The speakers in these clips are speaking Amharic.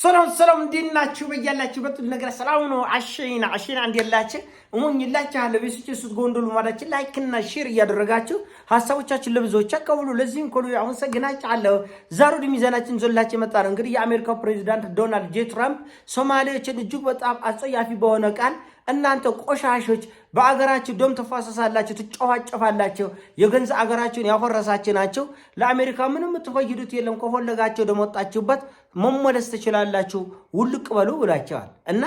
ሰላም እንዲናችሁ በያላችሁበት ነገር ሰላም ነው። አሽና እንዲላችሁ እሞኝላችኋለሁ። በሱስ ጎንዶሉ ማዳችን ላይክ እና ሼር እያደረጋችሁ ሐሳቦቻችን ለብዙዎች አቀብሉ። ለዚህም ሁሉ አመሰግናችኋለሁ። ዛሬ ሚዛናችን ዘላችሁ የመጣ ነው እንግዲህ የአሜሪካው ፕሬዝዳንት ዶናልድ ጄ ትራምፕ ሶማሌዎችን እጅግ በጣም አጸያፊ በሆነ ቃል እናንተ ቆሻሾች በአገራችሁ ደም ተፋሰሳላችሁ ትጫዋጨፋላችሁ የገንዘብ አገራችሁን ያፈረሳችሁ ናችሁ ለአሜሪካ ምንም ትፈይዱት የለም ከፈለጋችሁ ደሞጣችሁበት መመለስ ትችላላችሁ ውልቅ በሉ ብላችኋል እና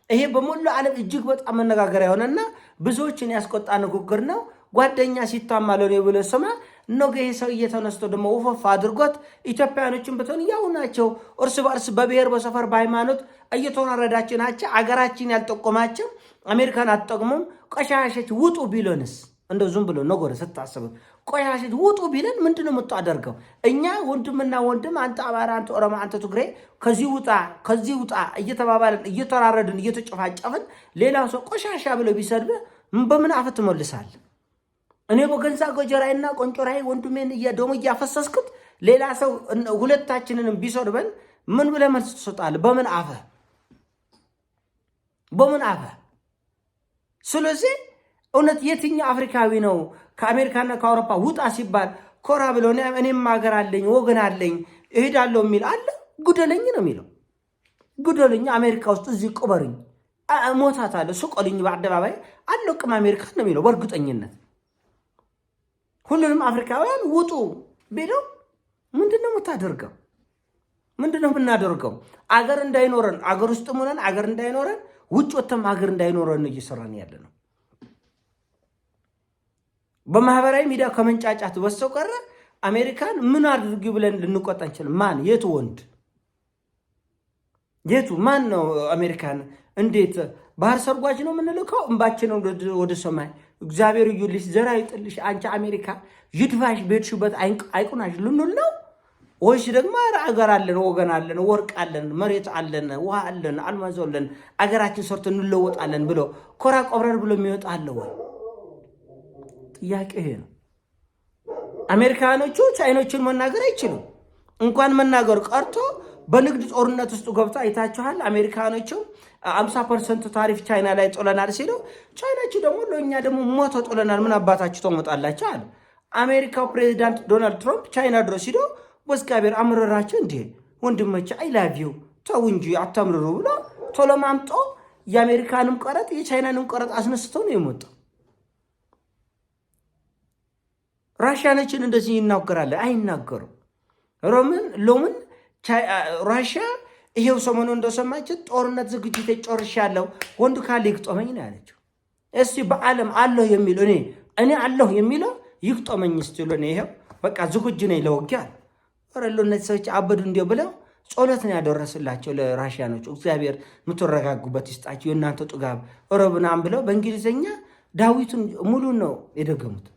ይሄ በሙሉ ዓለም እጅግ በጣም መነጋገሪያ ሆነና ብዙዎችን ያስቆጣ ንግግር ነው። ጓደኛ ሲታማለው ነው ብለ ሰማ ነገ ሰው እየተነስቶ ደሞ ወፈፍ አድርጎት ኢትዮጵያኖችን በተን ያው ናቸው እርስ በርስ በብሔር በሰፈር በሃይማኖት እየተወራረዳችሁ ናቸው አገራችን ያልጠቆማቸው አሜሪካን አጥቅሙም ቆሻሾች ውጡ ቢሎንስ እንደው ዝም ብሎ ነገር ስታስቡ ቆሻሾች ውጡ ቢለን ምንድነው የምታደርገው? እኛ ወንድምና ወንድም አንተ አማራ አንተ ኦሮሞ አንተ ትግሬ ከዚህ ውጣ እየተባባልን እየተራረድን እየተጨፋጨፍን ሌላው ሰው ቆሻሻ ብሎ ቢሰድብ በምን አፈት መልሳል? እኔ በገንዛ ጎጀራይና ቆንጮራይ ወንድሜን እያደሙ እያፈሰስኩት ሌላ ሰው ሁለታችንንም ቢሰድበን ምን ብለ መልስ ትሰጣለህ? በምን አፈ ስለዚህ እውነት የትኛው አፍሪካዊ ነው ከአሜሪካና ከአውሮፓ ውጣ ሲባል ኮራ ብሎ እኔም ሀገር አለኝ ወገን አለኝ እሄዳለሁ የሚል አለ? ጉደለኝ ነው የሚለው። ጉደለኝ አሜሪካ ውስጥ እዚህ ቁበርኝ ሞታታለሁ ሱቆልኝ በአደባባይ አለቅም አሜሪካ ነው የሚለው በእርግጠኝነት። ሁሉንም አፍሪካውያን ውጡ ቢለው ምንድነው የምታደርገው? ምንድነው የምናደርገው? አገር እንዳይኖረን አገር ውስጥ ሆነን አገር እንዳይኖረን ውጭ ወጥተን አገር እንዳይኖረን እየሰራን ያለ ነው። በማህበራዊ ሚዲያ ከመንጫጫት በስተቀር አሜሪካን ምን አድርጊ ብለን ልንቆጣ እንችላለን? ማን የቱ ወንድ የቱ ማን ነው አሜሪካን እንዴት ባህር ሰርጓጅ ነው የምንልከው? እንባችን ወደ ሰማይ እግዚአብሔር ይዩልሽ ዘራ ይጥልሽ አንቺ አሜሪካ ይድፋሽ ቤትሽበት አይቁናሽ ልንል ነው ወይስ ደግሞ አገር አለን ወገን አለን ወርቅ አለን መሬት አለን ውሃ አለን አልማዝ አለን አገራችን ሰርተን እንለወጣለን ብሎ ኮራ ቆብረር ብሎ የሚወጣ አለ ወይ? ጥያቄ ይሄ ነው። አሜሪካኖቹ ቻይኖችን መናገር አይችሉም። እንኳን መናገር ቀርቶ በንግድ ጦርነት ውስጥ ገብታ አይታችኋል። አሜሪካኖቹ 50% ታሪፍ ቻይና ላይ ጥለናል ሲሉ ቻይናቹ ደግሞ ለኛ ደግሞ ሞቶ ጥለናል ምን አባታችሁ ተመጣላችሁ አለ። አሜሪካው ፕሬዝዳንት ዶናልድ ትራምፕ ቻይና ድረስ ሲዶ ወስጋቢር አምረራቸው እንዴ ወንድሞቼ አይ ላቭ ዩ ተው እንጂ አታምርሩ ብሎ ቶሎማምጦ የአሜሪካንም ቀረጥ የቻይናንም ቀረጥ አስነስቶ ነው የመጣው። ራሽያኖችን እንደዚህ ይናገራል አይናገሩ ሎምን ራሽያ ይሄው ሰሞኑ እንደሰማችሁ ጦርነት ዝግጅት ጨርሻለሁ ወንዱ ካለ ይግጠመኝ ነው ያለችው። እስቲ በዓለም አለው የሚል እኔ አለው የሚለው ይግጠመኝ ስትሉ ነው ይሄው በቃ ዝግጁ ነኝ ለውጊያ ወረሉነት ሰዎች አበዱ እንዲው ብለው ጾለት ነው ያደረስላቸው ለራሽያኖች። እግዚአብሔር ምትረጋጉበት ይስጣችሁ የእናንተ ጥጋብ ወረብናም ብለው በእንግሊዘኛ ዳዊቱን ሙሉ ነው የደገሙት።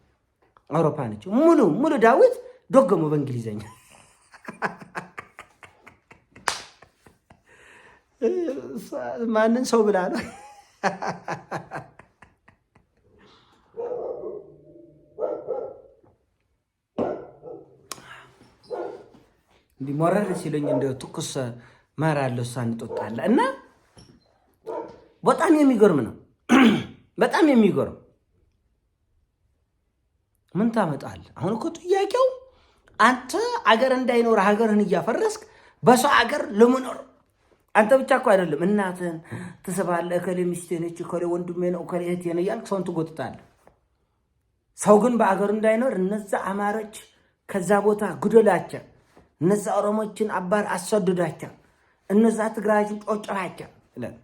አውሮፓኖች ሙሉ ዳዊት ደገሙ በእንግሊዘኛ። ማንን ሰው ብላ ነው እንዲሞራል ሲለኝ እንደ ትኩስ ማር አለ ሳን ተጣጣለ እና በጣም የሚገርም ነው። በጣም የሚገርም ምን ታመጣል? አሁን እኮ ጥያቄው አንተ አገር እንዳይኖር ሀገርህን እያፈረስክ በሰው አገር ለመኖር አንተ ብቻ እኮ አይደለም እናትህን ትስባለህ እከሌ ሚስቴ ነች እከሌ ወንድሜ ነው እከሌ እህቴ ነው እያልክ ሰውን ትጎትታለህ። ሰው ግን በአገር እንዳይኖር እነዛ አማሮች ከዛ ቦታ ግደላቸው፣ እነዛ ኦሮሞችን አባር አሰደዳቸው፣ እነዛ ትግራዮችን ጮጨራቸው ይላል።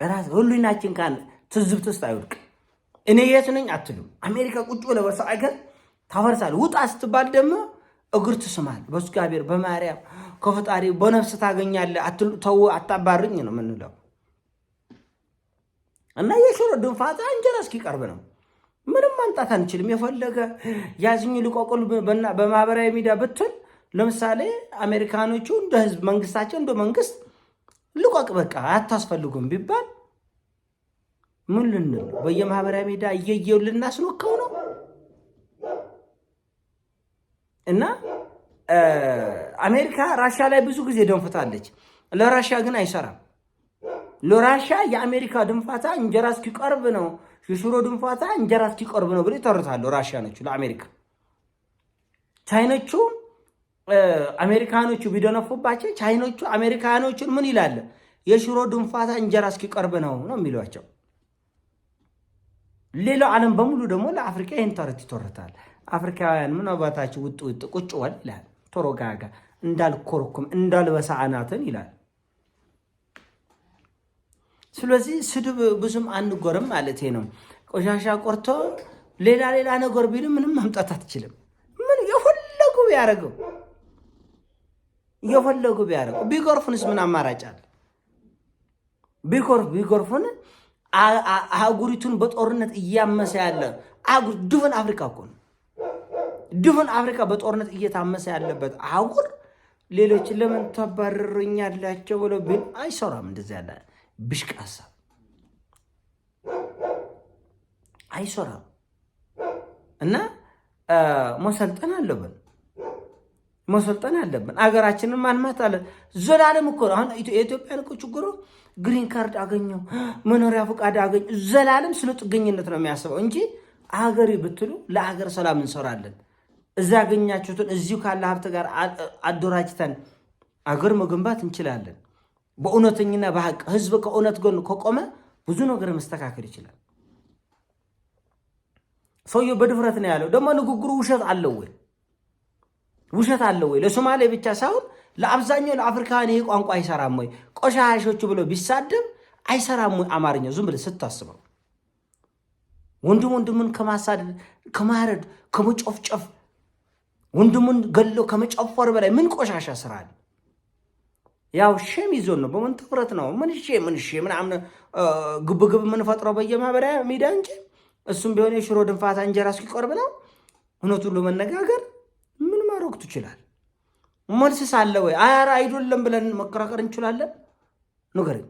ራስ ሁሉናችን ካን ትዝብትስ አይወድቅ እኔ የት ነኝ አትሉም። አሜሪካ ቁጭ ብለህ በሰው አገር ታፈርሳለህ። ውጣ ስትባል ደግሞ እግር ትስማለህ። በእግዚአብሔር በማርያም ከፈጣሪ በነፍስ ታገኛለህ። ተው አታባርኝ ነው የምንለው እና የሽሮ ድንፋታ እንጀራ እስኪቀርብ ነው። ምንም ማምጣት አንችልም። የፈለገ ያዝኝ ልቆቁል በማህበራዊ ሚዲያ ብትል ለምሳሌ አሜሪካኖቹ እንደ ህዝብ መንግስታቸው እንደ መንግስት ልቆቅ በቃ አታስፈልጉም ቢባል ምን ልንል በየማህበራዊ ሚዲያ እየየው ልናስኖከው ነው እና አሜሪካ ራሽያ ላይ ብዙ ጊዜ ደንፍታለች። ለራሽያ ግን አይሰራም። ለራሽያ የአሜሪካ ድንፋታ እንጀራ እስኪቀርብ ነው፣ የሽሮ ድንፋታ እንጀራ እስኪቀርብ ነው ብለው ይተርታሉ ራሽያኖቹ ለአሜሪካ። ቻይኖቹ አሜሪካኖቹ ቢደነፉባቸው ቻይኖቹ አሜሪካኖቹን ምን ይላል? የሽሮ ድንፋታ እንጀራ እስኪቀርብ ነው የሚሏቸው። ሌላው ዓለም በሙሉ ደግሞ ለአፍሪካ ይህን ተረት ይተርታል። አፍሪካውያን ምን አባታችሁ ውጥ ቁጭ ወል ይላል። ተረጋጋ እንዳልኮርኩም እንዳልበሳ አናትን ይላል። ስለዚህ ስድብ ብዙም አንጎርም ማለት ነው። ቆሻሻ ቆርቶ ሌላ ነገር ቢሉ ምንም ማምጣት አትችልም። ምን የፈለጉ ቢያረገው ቢጎርፉንስ ምን አማራጭ አለ? ቢጎርፉን አህጉሪቱን በጦርነት እያመሰ ያለ ድፍን አፍሪካ እኮ ነው። ድፍን አፍሪካ በጦርነት እየታመሰ ያለበት አህጉር ሌሎች ለምን ተባረሩኛላቸው ብሎ ቢል አይሰራም። እንደዚህ ያለ ብሽቅ ሀሳብ አይሰራም። እና መሰልጠን አለብን። አገራችንን ማልማት አለ። ዘላለም እኮ አሁን የኢትዮጵያን እኮ ችግሩ ግሪን ካርድ አገኘው መኖሪያ ፈቃድ አገኘ ዘላለም ስለ ጥገኝነት ነው የሚያስበው እንጂ አገሬ ብትሉ ለአገር ሰላም እንሰራለን። እዛ ያገኛችሁትን እዚሁ ካለ ሀብት ጋር አደራጅተን አገር መገንባት እንችላለን። በእውነተኝና በሐቅ ህዝብ ከእውነት ጎን ከቆመ ብዙ ነገር መስተካከል ይችላል። ሰውየው በድፍረት ነው ያለው። ደግሞ ንግግሩ ውሸት አለው ወይ? ለሶማሌ ብቻ ሳይሆን ለአብዛኛው ለአፍሪካውያን ይሄ ቋንቋ አይሰራም ወይ? ቆሻሾቹ ብሎ ቢሳደብ አይሰራም ወይ? አማርኛው ዝም ብለህ ስታስበው ወንድሙን ከማሳደድ ከማረድ ከመጨፍጨፍ ወንድሙን ገሎ ከመጨፈር በላይ ምን ቆሻሻ ስራ አለ? ያው ሸም ይዞን ነው በመንተፍረት ነው ምን ምናምን ግብግብ የምንፈጥረው በየማህበራዊ ሚዲያ እንጂ እሱም ቢሆን የሽሮ ድንፋታ እንጀራ እስኪቆርብ ነው። እውነቱን ለመነጋገር ምን ማድረግ ትችላል? መልስስ አለ ወይ? አያራ አይደለም ብለን መከራከር እንችላለን። ንገረኝ፣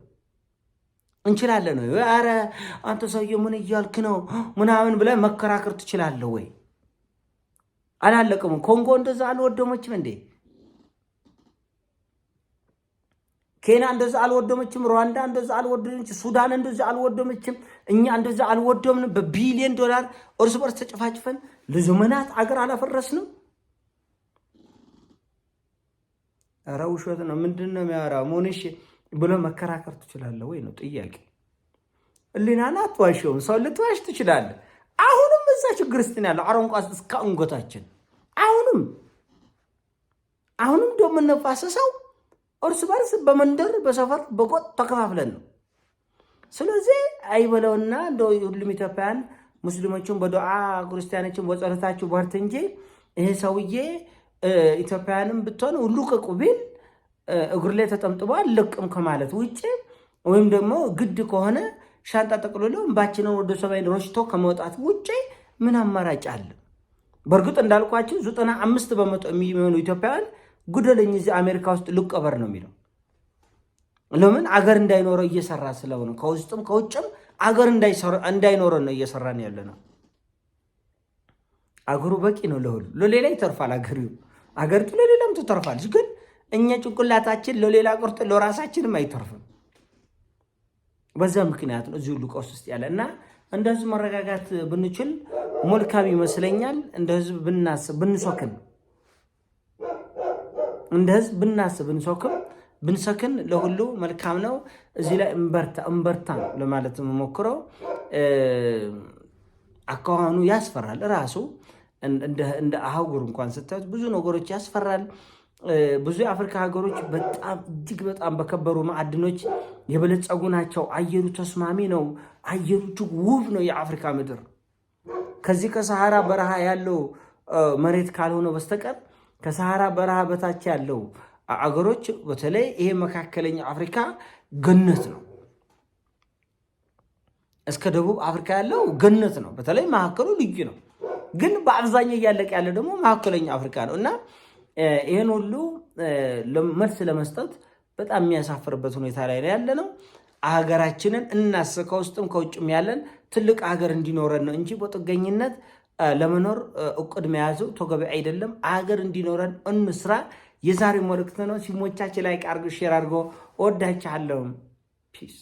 እንችላለን ወይ? አረ አንተ ሰውዬ ምን እያልክ ነው ምናምን ብለን መከራከር ትችላለህ ወይ? አላለቀም። ኮንጎ እንደዛ አልወደመችም እንዴ? ኬንያ እንደዛ አልወደመችም? ሩዋንዳ እንደዛ አልወደመችም? ሱዳን እንደዛ አልወደመችም? እኛ እንደዛ አልወደምንም? በቢሊዮን ዶላር እርስ በርስ ተጨፋጭፈን ለዘመናት አገር አላፈረስንም? ኧረ ውሸት ነው። ምንድን ነው የሚያወራው? ሞንሽ ብሎ መከራከር ትችላለህ ወይ ነው ጥያቄ። ህሊናን አትዋሸውም። ሰው ልትዋሽ ትችላለህ። አሁንም እዛ ችግር ውስጥ ነው ያለው። አረንቋ እስከ አንገታችን አሁንም ደም የምንፋሰሰው እርስ በርስ በመንደር በሰፈር በጎጥ ተከፋፍለን ነው። ስለዚህ አይበለውና እንደው ሁሉም ኢትዮጵያን ሙስሊሞችን በዱዓ ክርስቲያኖችን በጸሎታቸው በርት እንጂ ይሄ ሰውዬ ኢትዮጵያንም ብትሆን ሁሉ ከቁቢል እግር ላይ ተጠምጥቧል ለቅም ከማለት ውጪ ወይም ደግሞ ግድ ከሆነ ሻንጣ ጠቅልሎ እንባችንን ወደ ሰማይ ሮሽቶ ከመውጣት ውጪ ምን አማራጭ አለ? በእርግጥ እንዳልኳችሁ 95% የሚሆኑ ኢትዮጵያውያን ጉደለኝ እዚህ አሜሪካ ውስጥ ልቀበር ነው የሚለው። ለምን? አገር እንዳይኖረው እየሰራ ስለሆነ ከውስጥም ከውጭም አገር እንዳይኖረው ነው እየሰራን ያለ ነው። አገሩ በቂ ነው ለሁሉ፣ ለሌላ ይተርፋል። አገሪቱ ለሌላም ትተርፋለች። ግን እኛ ጭንቅላታችን ለሌላ ቆርጥ ለራሳችንም አይተርፍም። በዛ ምክንያት ነው እዚህ ሁሉ ቀውስ ውስጥ ያለ እና እንደዚህ መረጋጋት ብንችል መልካም ይመስለኛል። እንደ ህዝብ ብንሰክን ብንሰክን ለሁሉ መልካም ነው። እዚህ ላይ እንበርታ ለማለት የምሞክረው አካዋኑ ያስፈራል። ራሱ እንደ አህጉር እንኳን ስታዩት ብዙ ነገሮች ያስፈራል። ብዙ የአፍሪካ ሀገሮች በጣም እጅግ በጣም በከበሩ ማዕድኖች የበለጸጉ ናቸው። አየሩ ተስማሚ ነው። አየሩ እጅግ ውብ ነው። የአፍሪካ ምድር ከዚህ ከሰሃራ በረሃ ያለው መሬት ካልሆነ በስተቀር ከሰሃራ በረሃ በታች ያለው አገሮች በተለይ ይሄ መካከለኛ አፍሪካ ገነት ነው። እስከ ደቡብ አፍሪካ ያለው ገነት ነው። በተለይ መካከሉ ልዩ ነው። ግን በአብዛኛው እያለቀ ያለው ደግሞ መካከለኛ አፍሪካ ነው እና ይሄን ሁሉ መልስ ለመስጠት በጣም የሚያሳፍርበት ሁኔታ ላይ ያለ ነው። ሀገራችንን እናስብ። ከውስጥም ከውጭም ያለን ትልቅ ሀገር እንዲኖረን ነው እንጂ በጥገኝነት ለመኖር እቅድ መያዙ ተገቢ አይደለም። ሀገር እንዲኖረን እንስራ። የዛሬው መልእክት ነው። ሲሞቻችሁ ላይክ አድርጉ፣ ሼር አድርጉ። እወዳችኋለሁ። ፒስ